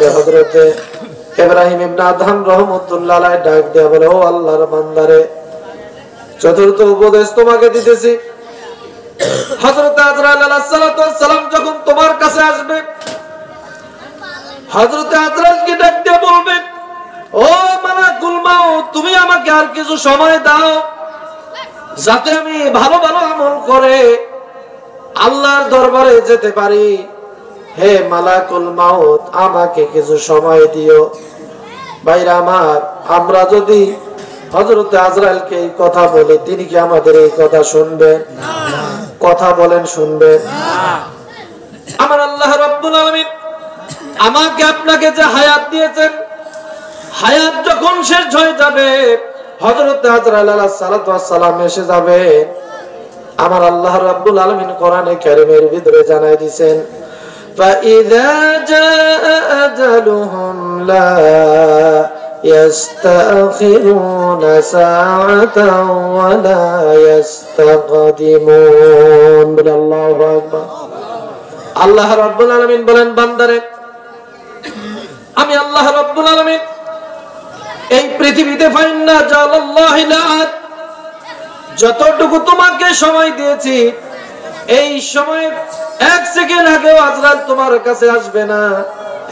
মধ্যে হযরতে ইব্রাহিম ইবনে আদহাম রাহমাতুল্লাহ আলাইহি ডাক দিয়ে বলে, ও আল্লাহর বান্দারে, চতুর্থ উপদেশ তোমাকে দিতেছি। হযরত আজরাইল আলাইহিস সালাতু ওয়াস সালাম যখন তোমার কাছে আসবে, হযরত আজরাইলকে ডাক দিয়ে বলবে, ও মালাকুল মাউত, তুমি আমাকে আর কিছু সময় দাও যাতে আমি ভালো ভালো আমল করে আল্লাহর দরবারে যেতে পারি। হে মালাকুল মাউত, আমাকে কিছু সময় দিও। ভাইরা আমার, আমরা যদি হযরত আজরাইলকে এই কথা বলি, তিনি কি আমাদের এই কথা শুনবেন? কথা বলেন, শুনবেন? আমার আল্লাহ রাব্বুল আলামিন আমাকে আপনাকে যে হায়াত দিয়েছেন, হায়াত যখন শেষ হয়ে যাবে, হযরত আজরাইল আলাইহিস সালাতু ওয়াস সালাম এসে যাবে। আমার আল্লাহ রাব্বুল আলামিন কোরআনে কারীমের ভিতরে জানাই দিবেন, فَإِذَا جَاءَ أَجَلُهُمْ لَا يَسْتَأْخِرُونَ سَاعَةً وَلَا يَسْتَقْدِمُونَ। আল্লাহু আকবার। আল্লাহ রাব্বুল আলামিন বলেন, বান্দারে, আমি আল্লাহ রাব্বুল আলামিন এই পৃথিবীতে ফাইন্না জালাল্লাহি লাআত, যতটুকু তোমাকে সময় দিয়েছি, এই সময় এক সেকেন্ড আগেও আজরাইল তোমার কাছে আসবে না,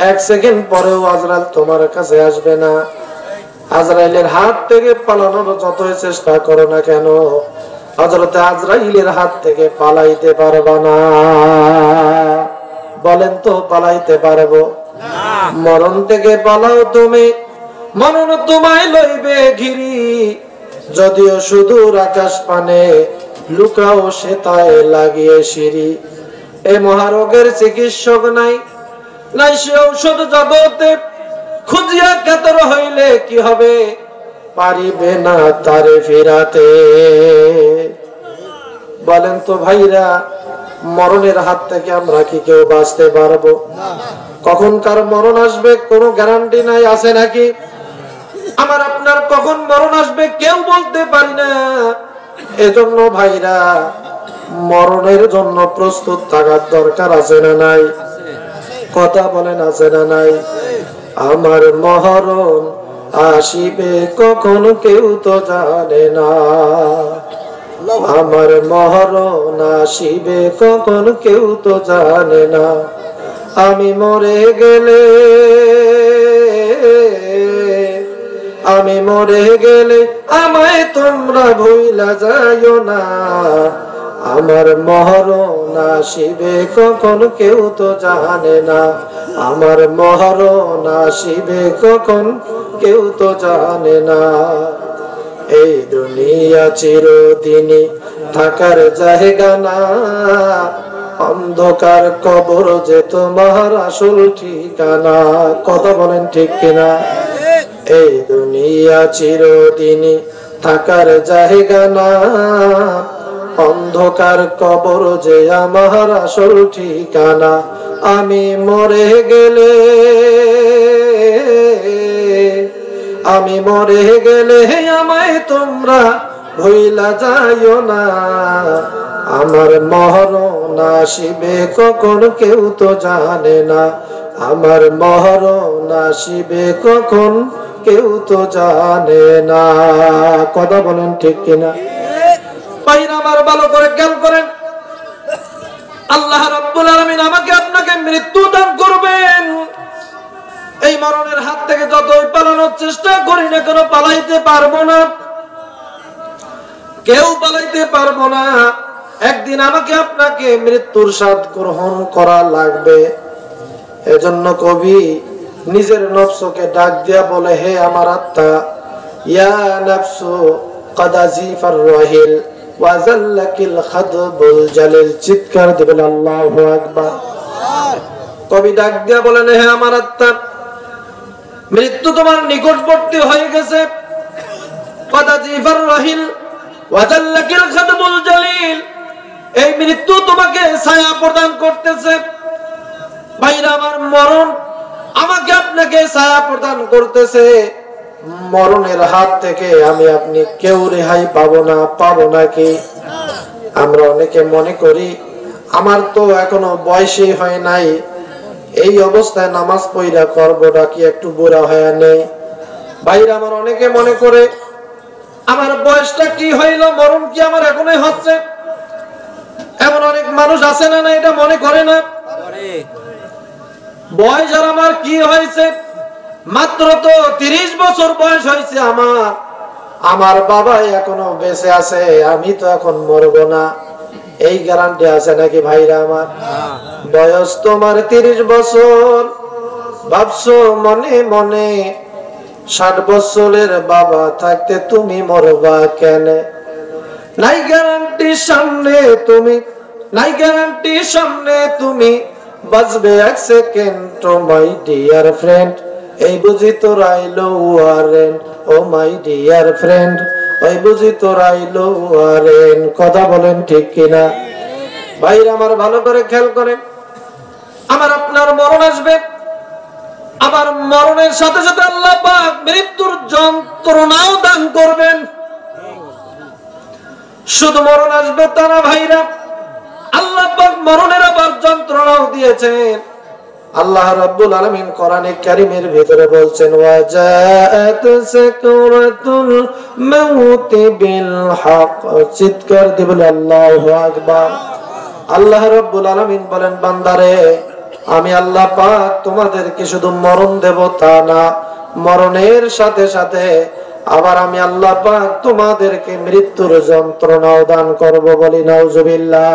এক সেকেন্ড পরেও আজরাইল তোমার কাছে আসবে না। আজরাইলের হাত থেকে পালানোর যতই চেষ্টা করো না কেন, হযরত আজরাইলের হাত থেকে পালাইতে পারবা না। বলেন তো, পালাইতে পারবো? মরণ থেকে পালাও তুমি, মরণ তোমায় লইবে ঘিরি। যদিও সুদূর আকাশ পানে, লুকাও সে তায় লাগিয়ে সিঁড়ি। এ মহারোগের চিকিৎসক নাই, নাই সে ঔষধ জগতে, খুঁজিয়া কাতর হইলে কি হবে, পারিবে না তারে ফিরাতে। বলেন তো ভাইরা, মরণের হাত থেকে আমরা কি কেউ বাঁচতে পারবো? কখন কার মরণ আসবে কোনো গ্যারান্টি নাই, আছে নাকি? আমার আপনার কখন মরণ আসবে কেউ বলতে পারি না। এজন্য ভাইরা, মরণের জন্য প্রস্তুত থাকার দরকার আছে না নাই? কথা বলেন, আছে না নাই? আমার মরণ আসিবে কখন কেউ তো জানে না, আমার মরণ আসিবে কখন কেউ তো জানে না। আমি মরে গেলে, আমি মরে গেলে আমায় তোমরা ভুইলা যাইও না, আমার মরণ আসিবে কখন কেউ তো জানে না, আমার মরণ আসিবে কখন কেউ তো জানে না। এই দুনিয়া চিরদিনই থাকার জায়গা না, অন্ধকার কবর যে তোমার আসল ঠিকানা। কথা বলেন ঠিক কিনা? এই দুনিয়া চিরদিনই থাকার জায়গা না, অন্ধকার কবর যে আমার আসল ঠিকানা। আমি মরে গেলে, আমি মরে গেলে আমায় তোমরা ভুইলা যাইও না, আমার মরণ আসিবে কখন কেউ তো জানে না, আমার মরণ আসিবে কখন কেউ তো জানে না। কথা বলেন ঠিক কিনা? ভাইরা আমার, ভালো করে খেয়াল করেন, আল্লাহ রাব্বুল আলামিন আমাকে আপনাকে মৃত্যু দান করবেন। এই মরণের হাত থেকে যতই পালানোর চেষ্টা করি না কেন, পালাইতে পারবো না, কেউ পালাইতে পারবো না। একদিন আমাকে আপনাকে মৃত্যুর স্বাদ গ্রহণ করা লাগবে। এজন্য কবি নিজের নফসকে ডাক দিয়া বলে, হে আমার আত্মা, ইয়া নাফসু قد أزيف الرحيل وزلك الخضب الجليل। চিৎকার দিবেন আল্লাহু আকবার। কবি ডাক দিয়া বলেন, হে আমার আত্মা, মৃত্যু তোমার নিকটবর্তী হয়ে গেছে। قد أزيف الرحيل وزلك الخضب الجليل। এই মৃত্যু তোমাকে ছায়া প্রদান করতেছে। ভাইরা আমার, মরণ আমাকে আপনাকে ছায়া প্রদান করতেছে। মরণের হাত থেকে আমি আপনি কেউ রেহাই পাবো না, পাবো নাকি? আমরা অনেকে মনে করি আমার তো এখনো বয়সই হয় নাই, এই অবস্থায় নামাজ পড়া করবোটা কি একটু বুড়া হয়ে নেই? ভাইরা আমার, অনেকে মনে করে আমার বয়সটা কি হইল, মরণ কি আমার এখনই হচ্ছে। এমন অনেক মানুষ আছে না, এটা মনে করে না। বয়স আর আমার কি হয়েছে, মাত্র তো 30 বছর বয়স হয়েছে আমার। আমার বাবা এখনো বেঁচে আছে, আমি তো এখন মরবো না, এই গ্যারান্টি আছে নাকি ভাইরা আমার? বয়স তোমার 30 বছর, ভাবছো মনে মনে 60 বছরের বাবা থাকতে তুমি মরবা কেন? নাই গ্যারান্টি সামনে তুমি, নাই গ্যারান্টি সামনে তুমি বাঁচবে 1 second. Oh my dear friend, এই বুঝি তোর আইলো warrant. Oh my dear friend, ওই বুঝি তোর আইলো ওয়ারেন্ট। কথা বলেন ঠিক কিনা? ভাইরা আমার, ভালো করে খেয়াল করেন, আমার আপনার মরণ আসবে। আমার মরণের সাথে সাথে আল্লাহ পাক মৃত্যুর যন্ত্রণাও দান করবেন। শুধু মরণ আসবে তা না ভাইরা, আল্লাহ পাক মরণের আবার যন্ত্রণাও দিয়েছেন। আল্লাহ রাব্বুল আলামিন কোরআনে কারীমের ভিতরে বলছেন, ওয়াজাআত সাকরাতুল মাউত বিল হক। চিৎকার দিয়ে বলে আল্লাহু আকবার। আল্লাহ রাব্বুল আলামিন বলেন, বান্দারে, আমি আল্লাহ পাক তোমাদেরকে শুধু মরণ দেব তা না, মরণের সাথে সাথে আবার আমি আল্লাহ পাক তোমাদেরকে মৃত্যুর যন্ত্রণাও দান করব। বলি নাউজুবিল্লাহ।